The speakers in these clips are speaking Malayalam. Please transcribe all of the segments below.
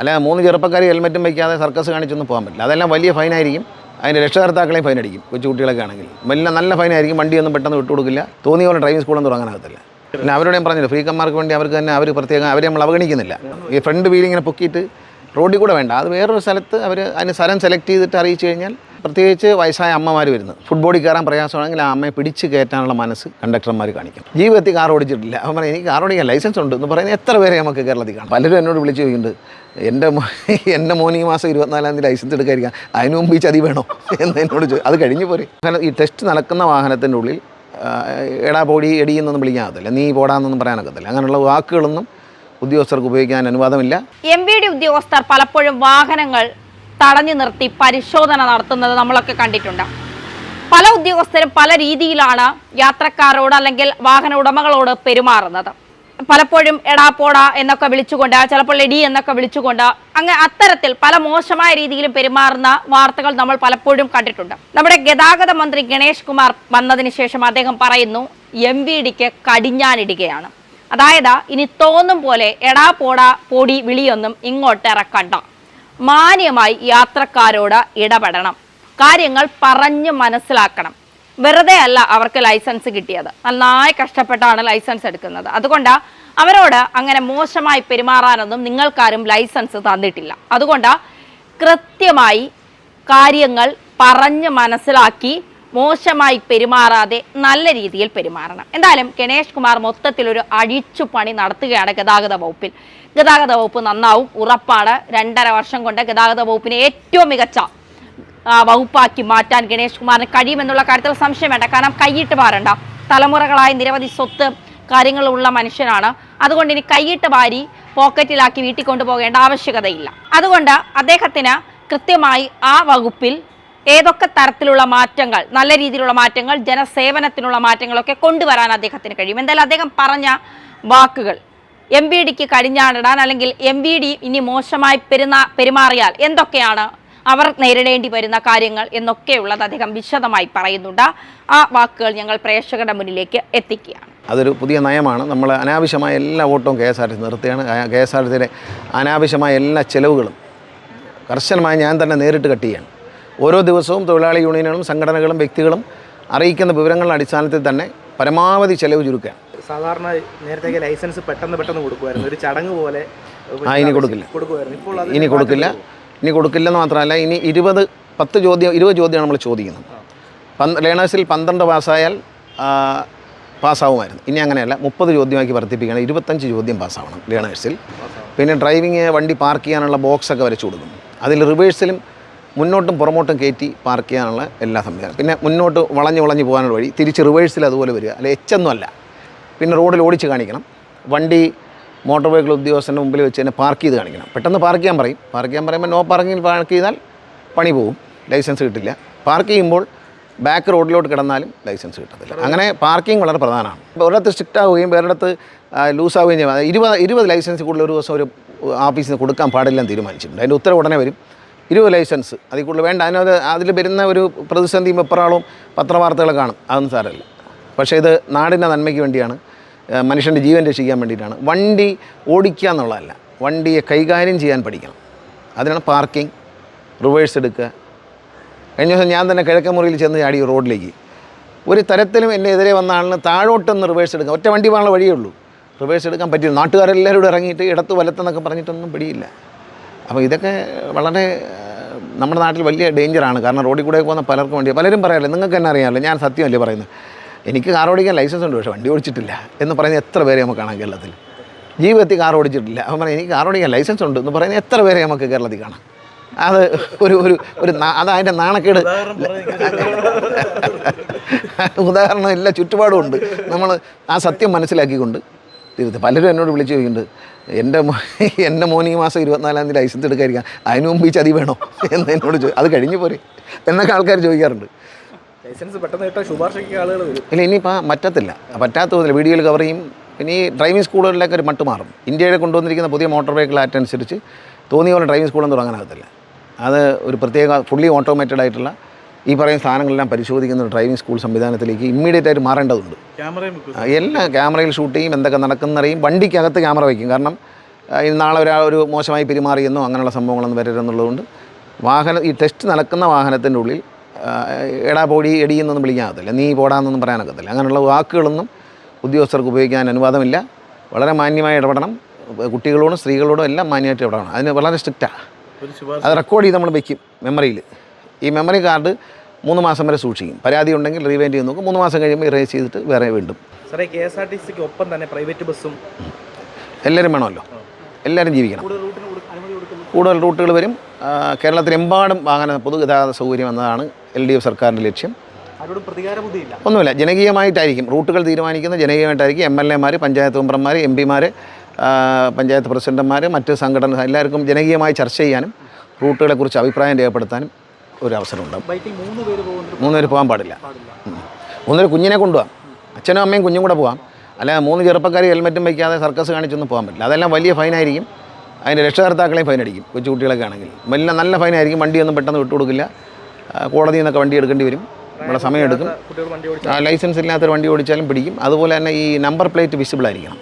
അല്ല 3 ചെറുപ്പക്കാർ ഹെൽമെറ്റും വയ്ക്കാതെ സർക്കസ് കാണിച്ചൊന്നും പോകാൻ പറ്റില്ല. അതെല്ലാം വലിയ ഫൈനായിരിക്കും. അതിൻ്റെ രക്ഷകർത്താക്കളെയും ഫൈൻ അടിക്കും. കൊച്ചുകുട്ടികളൊക്കെ ആണെങ്കിൽ നല്ല ഫൈനായിരിക്കും. വണ്ടിയൊന്നും പെട്ടെന്ന് വിട്ടുകൊടുക്കില്ല. തോന്നിയ പോലെ ഡ്രൈവിംഗ് സ്കൂളൊന്നും തുടങ്ങാനാകത്തില്ല. പിന്നെ അവരോടെയും പറഞ്ഞില്ല, ഫ്രീക്കന്മാർക്ക് വേണ്ടി അവർക്ക് തന്നെ അവർ പ്രത്യേകം അവരെ നമ്മൾ അവഗണിക്കുന്നില്ല. ഈ ഫ്രണ്ട് വീലിങ്ങനെ പൊക്കിയിട്ട് റോഡിൽ കൂടെ വേണ്ട, അത് വേറൊരു സ്ഥലത്ത് അവർ അതിന് സ്ഥലം സെലക്ട് ചെയ്തിട്ട് അറിയിച്ചു കഴിഞ്ഞാൽ, പ്രത്യേകിച്ച് വയസ്സായ അമ്മമാർ വരുന്നത് ഫുട്ബോളിൽ കയറാൻ പ്രയാസമാണെങ്കിൽ ആ അമ്മയെ പിടിച്ച് കയറ്റാനുള്ള മനസ്സ് കണ്ടക്ടർമാർ കാണിക്കണം. ജീവിതത്തിൽ കാർ ഓടിച്ചിട്ടില്ല, അവൻ പറയും എനിക്ക് കാർ ഓടിക്കാൻ ലൈസൻസ് ഉണ്ട് എന്ന് പറയുന്നത് എത്ര പേരെ നമുക്ക് കേരളത്തിൽ കാണാം. പലരും എന്നോട് വിളിച്ച് ചോദിക്കുന്നുണ്ട്, എൻ്റെ മോൻ ഈ മാസം 24-ാം തീയതി ലൈസൻസ് എടുക്കാതിരിക്കാം, അതിന് മുമ്പ് ഈ ചതി വേണോ എന്ന് എന്നോട് അത് കഴിഞ്ഞ് പോരെ. ഈ ടെസ്റ്റ് നടക്കുന്ന വാഹനത്തിൻ്റെ ഉള്ളിൽ എടാ പോടി എടിയെന്നൊന്നും വിളിക്കാനകത്തില്ല, നീ പോടാന്നൊന്നും പറയാനൊക്കത്തില്ല. അങ്ങനെയുള്ള വാക്കുകളൊന്നും ഉദ്യോഗസ്ഥർക്ക് ഉപയോഗിക്കാൻ അനുവാദമില്ല. MVD ഉദ്യോഗസ്ഥർ പലപ്പോഴും വാഹനങ്ങൾ തടഞ്ഞു നിർത്തി പരിശോധന നടത്തുന്നത് നമ്മളൊക്കെ കണ്ടിട്ടുണ്ട്. പല ഉദ്യോഗസ്ഥരും പല രീതിയിലാണ് യാത്രക്കാരോട് അല്ലെങ്കിൽ വാഹന ഉടമകളോട് പെരുമാറുന്നത്. പലപ്പോഴും എടാ പോടാ എന്നൊക്കെ വിളിച്ചുകൊണ്ട്, ചിലപ്പോൾ എടി എന്നൊക്കെ വിളിച്ചുകൊണ്ട്, അങ്ങനെ അത്തരത്തിൽ പല മോശമായ രീതിയിലും പെരുമാറുന്ന വാർത്തകൾ നമ്മൾ പലപ്പോഴും കണ്ടിട്ടുണ്ട്. നമ്മുടെ ഗതാഗത മന്ത്രി ഗണേഷ് കുമാർ വന്നതിന് ശേഷം അദ്ദേഹം പറയുന്നു MVDക്ക് കടിഞ്ഞാനിടുകയാണ്. അതായത് ഇനി തോന്നും പോലെ എടാ പോടാ പോടി വിളിയൊന്നും ഇങ്ങോട്ട് ഇറക്കണ്ട, മാന്യമായി യാത്രക്കാരോട് ഇടപെടണം, കാര്യങ്ങൾ പറഞ്ഞു മനസ്സിലാക്കണം. വെറുതെ അല്ല അവർക്ക് ലൈസൻസ് കിട്ടിയത്, നന്നായി കഷ്ടപ്പെട്ടാണ് ലൈസൻസ് എടുക്കുന്നത്. അതുകൊണ്ട് അവരോട് അങ്ങനെ മോശമായി പെരുമാറാനൊന്നും നിങ്ങൾക്കാരും ലൈസൻസ് തന്നിട്ടില്ല. അതുകൊണ്ട് കൃത്യമായി കാര്യങ്ങൾ പറഞ്ഞ് മനസ്സിലാക്കി മോശമായി പെരുമാറാതെ നല്ല രീതിയിൽ പെരുമാറണം. എന്തായാലും ഗണേഷ് കുമാർ മൊത്തത്തിലൊരു അഴിച്ചുപണി നടത്തുകയാണ് ഗതാഗത വകുപ്പിൽ. ഗതാഗത വകുപ്പ് നന്നാവും, ഉറപ്പാണ്. 2.5 വർഷം കൊണ്ട് ഗതാഗത വകുപ്പിനെ ഏറ്റവും മികച്ച വകുപ്പാക്കി മാറ്റാൻ ഗണേഷ് കുമാറിന് കഴിയുമെന്നുള്ള കാര്യത്തിൽ സംശയം വേണ്ട. കാരണം കൈയിട്ട് വാരണ്ട, തലമുറകളായി നിരവധി സ്വത്ത് കാര്യങ്ങളുള്ള മനുഷ്യനാണ്. അതുകൊണ്ട് ഇനി കൈയിട്ട് വാരി പോക്കറ്റിലാക്കി വീട്ടിൽ കൊണ്ടുപോകേണ്ട ആവശ്യകതയില്ല. അതുകൊണ്ട് അദ്ദേഹത്തിന് കൃത്യമായി ആ വകുപ്പിൽ ഏതൊക്കെ തരത്തിലുള്ള മാറ്റങ്ങൾ, നല്ല രീതിയിലുള്ള മാറ്റങ്ങൾ, ജനസേവനത്തിനുള്ള മാറ്റങ്ങളൊക്കെ കൊണ്ടുവരാൻ അദ്ദേഹത്തിന് കഴിയും. എന്തായാലും അദ്ദേഹം പറഞ്ഞ വാക്കുകൾ MVDക്ക് കടിഞ്ഞാണിടാൻ, അല്ലെങ്കിൽ MVD ഇനി മോശമായി പെരുമാറിയാൽ എന്തൊക്കെയാണ് അവർ നേരിടേണ്ടി വരുന്ന കാര്യങ്ങൾ എന്നൊക്കെയുള്ളത് അദ്ദേഹം വിശദമായി പറയുന്നുണ്ട്. ആ വാക്കുകൾ ഞങ്ങൾ പ്രേക്ഷകരുടെ മുന്നിലേക്ക് എത്തിക്കുകയാണ്. അതൊരു പുതിയ നയമാണ്. നമ്മൾ അനാവശ്യമായ എല്ലാ ഓട്ടവും KSRTC നിർത്തുകയാണ്. KSRTCയുടെ അനാവശ്യമായ എല്ലാ ചെലവുകളും കർശനമായി ഞാൻ തന്നെ നേരിട്ട് കട്ട് ചെയ്യാണ്. ഓരോ ദിവസവും തൊഴിലാളി യൂണിയനുകളും സംഘടനകളും വ്യക്തികളും അറിയിക്കുന്ന വിവരങ്ങളുടെ അടിസ്ഥാനത്തിൽ തന്നെ പരമാവധി ചെലവ് ചുരുക്കുകയാണ്. സാധാരണ നേരത്തെ ലൈസൻസ് പെട്ടെന്ന് കൊടുക്കുമായിരുന്നു, ഒരു ചടങ്ങ് പോലെ. ഇനി കൊടുക്കില്ല, ഇനി കൊടുക്കില്ലെന്ന് മാത്രമല്ല, ഇനി 20 ചോദ്യമാണ് നമ്മൾ ചോദിക്കുന്നത്. ലേണേഴ്സിൽ 12 പാസ്സായാൽ പാസ്സാവുമായിരുന്നു. ഇനി അങ്ങനെയല്ല, 30 ചോദ്യമാക്കി വർദ്ധിപ്പിക്കുകയാണ്. 25 ചോദ്യം പാസ്സാവണം ലേണേഴ്സിൽ. പിന്നെ ഡ്രൈവിങ് വണ്ടി പാർക്ക് ചെയ്യാനുള്ള ബോക്സൊക്കെ വരച്ചു കൊടുക്കും. അതിൽ റിവേഴ്സിലും മുന്നോട്ടും പുറമോട്ടും കയറ്റി പാർക്ക് ചെയ്യാനുള്ള എല്ലാ സംവിധാനം. പിന്നെ മുന്നോട്ട് വളഞ്ഞ് പോകാനുള്ള വഴി, തിരിച്ച് റിവേഴ്സിൽ അതുപോലെ വരിക, അല്ലെ എച്ചൊന്നും അല്ല. പിന്നെ റോഡിൽ ഓടിച്ച് കാണിക്കണം. വണ്ടി മോട്ടോർ വെഹിക്കിൾ ഉദ്യോഗസ്ഥൻ്റെ മുമ്പിൽ വെച്ച് തന്നെ പാർക്ക് ചെയ്ത് കാണിക്കണം. പെട്ടെന്ന് പാർക്ക് ചെയ്യാൻ പറയുമ്പോൾ നോ പാർക്കിങ്ങിൽ പാർക്ക് ചെയ്താൽ പണി പോവും, ലൈസൻസ് കിട്ടില്ല. പാർക്ക് ചെയ്യുമ്പോൾ ബാക്ക് റോഡിലോട്ട് കിടന്നാലും ലൈസൻസ് കിട്ടത്തില്ല. അങ്ങനെ പാർക്കിംഗ് വളരെ പ്രധാനമാണ്. ഒരിടത്ത് സ്ട്രിക്റ്റ് ആവുകയും വേറൊരിടത്ത് ലൂസാവുകയും ചെയ്യും. 20 ലൈസൻസ് കൂടുതൽ ഒരു ദിവസം ഒരു ഓഫീസിൽ നിന്ന് കൊടുക്കാൻ പാടില്ലെന്ന് തീരുമാനിച്ചിട്ടുണ്ട്. അതിൻ്റെ ഉത്തരവ് ഉടനെ വരും. 20 ലൈസൻസ് അതിൽ കൂടുതൽ വേണ്ട. അതിൽ വരുന്ന ഒരു പ്രതിസന്ധിയും വെപ്രാളവും പത്രവാർത്തകളൊക്കെ കാണും, അതൊന്നും സാരമില്ല. പക്ഷേ ഇത് നാടിൻ്റെ നന്മയ്ക്ക് വേണ്ടിയാണ്, മനുഷ്യൻ്റെ ജീവൻ രക്ഷിക്കാൻ വേണ്ടിയിട്ടാണ്. വണ്ടി ഓടിക്കുക എന്നുള്ളതല്ല, വണ്ടിയെ കൈകാര്യം ചെയ്യാൻ പഠിക്കണം. അതിനാണ് പാർക്കിംഗ്, റിവേഴ്സ് എടുക്കുക. കഴിഞ്ഞ ദിവസം ഞാൻ തന്നെ കിഴക്കമുറിയിൽ ചെന്ന് ചാടി റോഡിലേക്ക്. ഒരു തരത്തിലും എൻ്റെ എതിരെ വന്ന ആളിന് താഴോട്ടൊന്ന് റിവേഴ്സ് എടുക്കാം, ഒറ്റ വണ്ടി പോകാനുള്ള വഴിയേ ഉള്ളൂ, റിവേഴ്സ് എടുക്കാൻ പറ്റില്ല. നാട്ടുകാരെല്ലാവരും കൂടെ ഇറങ്ങിയിട്ട് ഇടത്ത് വലത്തെന്നൊക്കെ പറഞ്ഞിട്ടൊന്നും പിടിയില്ല. അപ്പോൾ ഇതൊക്കെ വളരെ നമ്മുടെ നാട്ടിൽ വലിയ ഡേഞ്ചറാണ്. കാരണം റോഡിൽ കൂടെ പോകുന്ന പലരും പറയാറില്ല, നിങ്ങൾക്ക് തന്നെ അറിയാമല്ലോ, ഞാൻ സത്യമല്ലേ പറയുന്നത്, എനിക്ക് കാർ ഓടിക്കാൻ ലൈസൻസ് ഉണ്ട് പക്ഷേ വണ്ടി ഓടിച്ചിട്ടില്ല എന്ന് പറയുന്ന എത്ര പേരെ നമുക്ക് കാണാം കേരളത്തിൽ. ജീവിതത്തിൽ കാർ ഓടിച്ചിട്ടില്ല, അവൻ പറയും എനിക്ക് കാർ ഓടിക്കാൻ ലൈസൻസ് ഉണ്ട് എന്ന് പറയുന്ന എത്ര പേരെ നമുക്ക് കേരളത്തിൽ കാണാം. അത് അത് അതിൻ്റെ നാണക്കേട്. ഉദാഹരണം എല്ലാ ചുറ്റുപാടും ഉണ്ട്. നമ്മൾ ആ സത്യം മനസ്സിലാക്കിക്കൊണ്ട് തീർത്ത്. പലരും എന്നോട് വിളിച്ച് ചോദിക്കുന്നുണ്ട്, എൻ്റെ മോൻ ഈ മാസം 24-ാം തീയതി ലൈസൻസ് എടുക്കാതിരിക്കാം, അതിന് മുമ്പ് ഈ ചതി വേണോ എന്ന് എന്നോട് അത് കഴിഞ്ഞ് പോരെ എന്നൊക്കെ ആൾക്കാർ ചോദിക്കാറുണ്ട്. ലൈസൻസ് പെട്ടെന്ന് കിട്ടാൻ ശുപാർശയ്ക്ക് ആളുകൾ വരും. ഇല്ല, ഇനിയിപ്പോൾ പറ്റാത്ത തോതില്ല. വീഡിയോയിൽ കവർ ചെയ്യും. പിന്നെ ഈ ഡ്രൈവിംഗ് സ്കൂളുകളിലേക്ക് ഒരു മട്ട് മാറും. ഇന്ത്യയിൽ കൊണ്ടുവന്നിരിക്കുന്ന പുതിയ മോട്ടോർ വെഹിക്കിൾ ആക്ട് അനുസരിച്ച് തോന്നിയ പോലെ ഡ്രൈവിംഗ് സ്കൂളൊന്നും തുടങ്ങാനാകത്തില്ല. അത് ഒരു പ്രത്യേക ഫുള്ളി ഓട്ടോമേറ്റഡ് ആയിട്ടുള്ള ഈ പറയുന്ന സാധനങ്ങളെല്ലാം പരിശോധിക്കുന്ന ഒരു ഡ്രൈവിംഗ് സ്കൂൾ സംവിധാനത്തിലേക്ക് ഇമ്മീഡിയറ്റ് ആയിട്ട് മാറേണ്ടതുണ്ട്. എല്ലാ ക്യാമറയിൽ ഷൂട്ട് ചെയ്യും, എന്തൊക്കെ നടക്കുന്നറിയും. വണ്ടിക്കകത്ത് ക്യാമറ വയ്ക്കും. കാരണം ഇനി നാളെ ഒരു മോശമായി പെരുമാറിയെന്നോ അങ്ങനെയുള്ള സംഭവങ്ങളൊന്നും വരരുതെന്നുള്ളതുകൊണ്ട് ഈ ടെസ്റ്റ് നടക്കുന്ന വാഹനത്തിൻ്റെ ഉള്ളിൽ എടാ പൊടി എടിയെന്നൊന്നും വിളിക്കാനൊക്കത്തില്ല, നീ പോടാന്നൊന്നും പറയാനൊക്കത്തില്ല. അങ്ങനെയുള്ള വാക്കുകളൊന്നും ഉദ്യോഗസ്ഥർക്ക് ഉപയോഗിക്കാൻ അനുവാദമില്ല. വളരെ മാന്യമായി ഇടപെടണം. കുട്ടികളോടും സ്ത്രീകളോടും എല്ലാം മാന്യമായിട്ട് ഇടപെടണം. അതിന് വളരെ സ്ട്രിക്റ്റാണ്. അത് റെക്കോർഡ് ചെയ്ത് നമ്മൾ വയ്ക്കും മെമ്മറിയിൽ. ഈ മെമ്മറി കാർഡ് 3 മാസം വരെ സൂക്ഷിക്കും. പരാതി ഉണ്ടെങ്കിൽ റീവൈൻഡ് ചെയ്ത് നോക്കും. 3 മാസം കഴിയുമ്പോൾ ഇറേസ് ചെയ്തിട്ട് വേറെ വീണ്ടും. സാറേ, KSRTCക്ക് ഒപ്പം തന്നെ പ്രൈവറ്റ് ബസ്സും എല്ലാവരും വേണമല്ലോ, എല്ലാവരും ജീവിക്കണം. കൂടുതൽ റൂട്ടുകൾ വരും. കേരളത്തിലെമ്പാടും പൊതുഗതാഗത സൗകര്യം എന്നതാണ് LDF സർക്കാരിൻ്റെ ലക്ഷ്യം. ഒന്നുമില്ല, ജനകീയമായിട്ടായിരിക്കും റൂട്ടുകൾ തീരുമാനിക്കുന്നത്. ജനകീയമായിട്ടായിരിക്കും. MLA മാർ, പഞ്ചായത്ത് മെമ്പർമാർ, MP മാർ, പഞ്ചായത്ത് പ്രസിഡന്റുമാർ, മറ്റ് സംഘടന എല്ലാവർക്കും ജനകീയമായി ചർച്ച ചെയ്യാനും റൂട്ടുകളെക്കുറിച്ച് അഭിപ്രായം രേഖപ്പെടുത്താനും ഒരു അവസരമുണ്ടാകും. 3 പേര് പോകാൻ പാടില്ല. 3 പേര് കുഞ്ഞിനെ കൊണ്ടുപോകാം. അച്ഛനും അമ്മയും കുഞ്ഞും കൂടെ പോകാം. അല്ലാതെ 3 ചെറുപ്പക്കാർ ഹെൽമെറ്റും വയ്ക്കാതെ സർക്കസ് കാണിച്ചൊന്നും പോകാൻ പറ്റില്ല. അതെല്ലാം വലിയ ഫൈനായിരിക്കും. അതിൻ്റെ രക്ഷകർത്താക്കളെയും ഫൈൻ അടിക്കും. കൊച്ചു കുട്ടികളൊക്കെ ആണെങ്കിൽ നല്ല ഫൈനായിരിക്കും. വണ്ടിയൊന്നും പെട്ടെന്ന് വിട്ടുകൊടുക്കില്ല. കോടതിയിൽ നിന്നൊക്കെ വണ്ടി എടുക്കേണ്ടി വരും. നമ്മുടെ സമയമെടുക്കും. ലൈസൻസ് ഇല്ലാത്തൊരു വണ്ടി ഓടിച്ചാലും പിടിക്കും. അതുപോലെ തന്നെ ഈ നമ്പർ പ്ലേറ്റ് വിസിബിൾ ആയിരിക്കണം.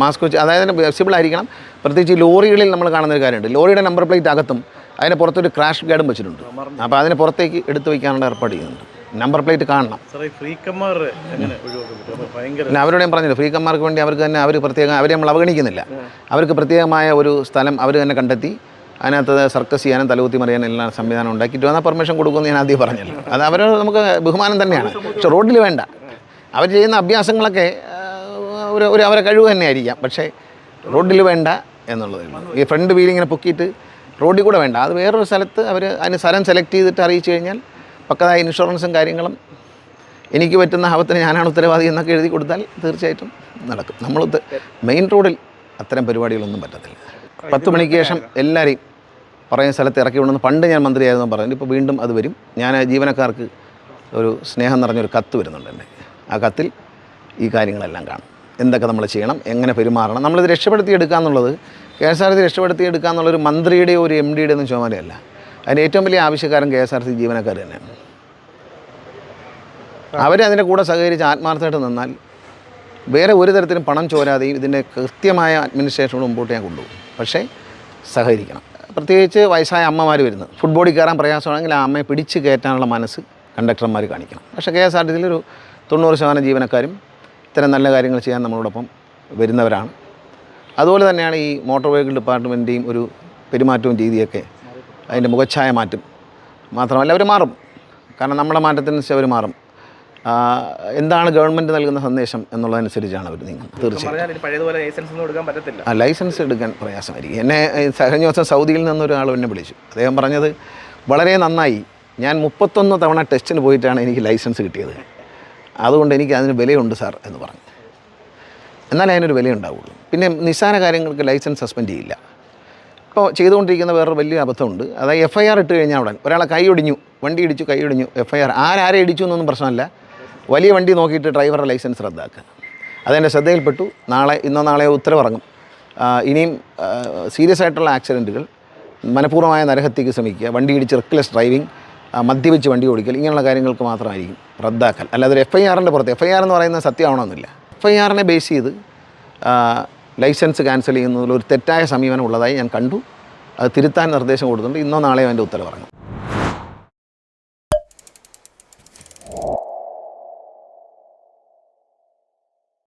മാസ്ക് വെച്ച്, അതായത് വിസിബിൾ ആയിരിക്കണം. പ്രത്യേകിച്ച് ലോറികളിൽ നമ്മൾ കാണുന്നൊരു കാര്യമുണ്ട്. ലോറിയുടെ നമ്പർ പ്ലേറ്റ് അകത്തും അതിന് പുറത്തൊരു ക്രാഷ് ഗാർഡും വെച്ചിട്ടുണ്ട്. അപ്പോൾ അതിന് പുറത്തേക്ക് എടുത്ത് വയ്ക്കാനുള്ള ഏർപ്പാട് ചെയ്യുന്നുണ്ട്. നമ്പർ പ്ലേറ്റ് കാണണം. അവരോട് ഞാൻ പറഞ്ഞില്ല, ഫ്രീക്കന്മാർക്ക് വേണ്ടി അവർക്ക് തന്നെ അവരെ നമ്മൾ അവഗണിക്കുന്നില്ല. അവർക്ക് പ്രത്യേകമായ ഒരു സ്ഥലം അവർ തന്നെ കണ്ടെത്തി അതിനകത്ത് സർക്കസ് ചെയ്യാനും തലകുത്തി മറിയാനും എല്ലാം സംവിധാനം ഉണ്ടാക്കിയിട്ട് വന്നാൽ പെർമിഷൻ കൊടുക്കുമെന്ന് ഞാൻ ആദ്യം പറഞ്ഞല്ലോ. അത് നമുക്ക് ബഹുമാനം തന്നെയാണ്. പക്ഷെ റോഡിൽ വേണ്ട. അവർ ചെയ്യുന്ന അഭ്യാസങ്ങളൊക്കെ അവരെ കഴിവ് തന്നെ ആയിരിക്കാം. പക്ഷേ റോഡിൽ വേണ്ട എന്നുള്ളതേ ഉള്ളൂ. ഈ ഫ്രണ്ട് വീലിങ്ങനെ പൊക്കിയിട്ട് റോഡിൽ കൂടെ വേണ്ട. അത് വേറൊരു സ്ഥലത്ത് അതിന് സ്ഥലം സെലക്ട് ചെയ്തിട്ട് അറിയിച്ചു കഴിഞ്ഞാൽ പക്കതായ ഇൻഷുറൻസും കാര്യങ്ങളും എനിക്ക് പറ്റുന്ന ആപത്തിന് ഞാനാണ് ഉത്തരവാദി എന്നൊക്കെ എഴുതി കൊടുത്താൽ തീർച്ചയായിട്ടും നടക്കും. നമ്മൾ മെയിൻ റോഡിൽ അത്തരം പരിപാടികളൊന്നും പറ്റത്തില്ല. 10 മണിക്ക് ശേഷം എല്ലാവരെയും പറയുന്ന സ്ഥലത്ത് ഇറക്കി വിടുന്നത് പണ്ട് ഞാൻ മന്ത്രിയായിരുന്നു പറഞ്ഞു. ഇപ്പോൾ വീണ്ടും അത് വരും. ഞാൻ ജീവനക്കാർക്ക് ഒരു സ്നേഹം നിറഞ്ഞൊരു കത്ത് വരുന്നുണ്ട് എൻ്റെ. ആ കത്തിൽ ഈ കാര്യങ്ങളെല്ലാം കാണും. എന്തൊക്കെ നമ്മൾ ചെയ്യണം, എങ്ങനെ പെരുമാറണം. നമ്മളിത് രക്ഷപ്പെടുത്തിയെടുക്കുക എന്നുള്ളത്, KSRTC രക്ഷപ്പെടുത്തിയെടുക്കുക എന്നുള്ളൊരു മന്ത്രിയുടെയോ ഒരു MDയുടെ ഒന്നും ചുമതലയല്ല. അതിന് ഏറ്റവും വലിയ ആവശ്യക്കാരൻ KSRTC ജീവനക്കാർ തന്നെയാണ്. അവരതിൻ്റെ കൂടെ സഹകരിച്ച് ആത്മാർത്ഥമായിട്ട് നിന്നാൽ വേറെ ഒരു തരത്തിലും പണം ചോരാതെയും ഇതിൻ്റെ കൃത്യമായ അഡ്മിനിസ്ട്രേഷനോട് മുമ്പോട്ട് ഞാൻ കൊണ്ടുപോകും. പക്ഷേ സഹകരിക്കണം. പ്രത്യേകിച്ച് വയസ്സായ അമ്മമാർ വരുന്നത് ഫുട്ബോളിൽ കയറാൻ പ്രയാസമാണെങ്കിൽ ആ അമ്മയെ പിടിച്ച് കയറ്റാനുള്ള മനസ്സ് കണ്ടക്ടർമാർ കാണിക്കണം. പക്ഷേ KSRTCയിൽ ഒരു 90% ജീവനക്കാരും ഇത്തരം നല്ല കാര്യങ്ങൾ ചെയ്യാൻ നമ്മളോടൊപ്പം വരുന്നവരാണ്. അതുപോലെ തന്നെയാണ് ഈ മോട്ടോർ വെഹിക്കിൾ ഡിപ്പാർട്ട്മെൻറ്റിൻ്റെയും ഒരു പെരുമാറ്റവും രീതിയൊക്കെ അതിൻ്റെ മുഖച്ഛായ മാറ്റും. മാത്രമല്ല അവർ മാറും. കാരണം നമ്മുടെ മാറ്റത്തിനനുസരിച്ച് അവർ മാറും. എന്താണ് ഗവൺമെൻറ് നൽകുന്ന സന്ദേശം എന്നുള്ളതനുസരിച്ചാണ് അവർ നീങ്ങുന്നത്. തീർച്ചയായും ലൈസൻസ് എടുക്കാൻ പ്രയാസമായിരിക്കും. എന്നെ കഴിഞ്ഞ ദിവസം സൗദിയിൽ നിന്നൊരാൾ എന്നെ വിളിച്ചു. അദ്ദേഹം പറഞ്ഞത് വളരെ നന്നായി, ഞാൻ 31 തവണ ടെസ്റ്റിന് പോയിട്ടാണ് എനിക്ക് ലൈസൻസ് കിട്ടിയത്. അതുകൊണ്ട് എനിക്ക് അതിന് വിലയുണ്ട് സാർ എന്ന് പറഞ്ഞു. എന്നാലേ അതിനൊരു വിലയുണ്ടാവുള്ളൂ. പിന്നെ നിസ്സാര കാര്യങ്ങൾക്ക് ലൈസൻസ് സസ്പെൻഡ് ചെയ്യില്ല. ഇപ്പോൾ ചെയ്തുകൊണ്ടിരിക്കുന്ന വേറൊരു വലിയ അബദ്ധമുണ്ട്. അതായത് FIR ഇട്ട് കഴിഞ്ഞാൽ ഉടൻ ഒരാളെ കൈ ഒടിഞ്ഞു, വണ്ടി ഇടിച്ചു, കൈ ഒടിഞ്ഞു, FIR. ആരെ ഇടിച്ചു എന്നൊന്നും പ്രശ്നമല്ല. വലിയ വണ്ടി നോക്കിയിട്ട് ഡ്രൈവറുടെ ലൈസൻസ് റദ്ദാക്കുക. അതെൻ്റെ ശ്രദ്ധയിൽപ്പെട്ടു. ഇന്നോ നാളെയോ ഉത്തരവിറങ്ങും. ഇനിയും സീരിയസ് ആയിട്ടുള്ള ആക്സിഡൻറ്റുകൾ, മനഃപൂർവ്വമായ നരഹത്യക്ക് ശ്രമിക്കുക, വണ്ടി ഇടിച്ച് റെക്ലെസ് ഡ്രൈവിംഗ്, മദ്യപിച്ച് വണ്ടി ഓടിക്കൽ, ഇങ്ങനെയുള്ള കാര്യങ്ങൾക്ക് മാത്രമായിരിക്കും റദ്ദാക്കൽ. അല്ലാതെ ഒരു FIRൻ്റെ പുറത്ത് FIR എന്ന് പറയുന്നത് സത്യമാവണമെന്നില്ല. FIRനെ ബേസ് ചെയ്ത് ലൈസൻസ് ക്യാൻസൽ ചെയ്യുന്നതിൽ ഒരു തെറ്റായ സമീപനം ഉള്ളതായി ഞാൻ കണ്ടു. അത് തിരുത്താൻ നിർദ്ദേശം കൊടുത്തിട്ടുണ്ട്. ഇന്നോ നാളെയോ അതിൻ്റെ ഉത്തരവിറങ്ങും.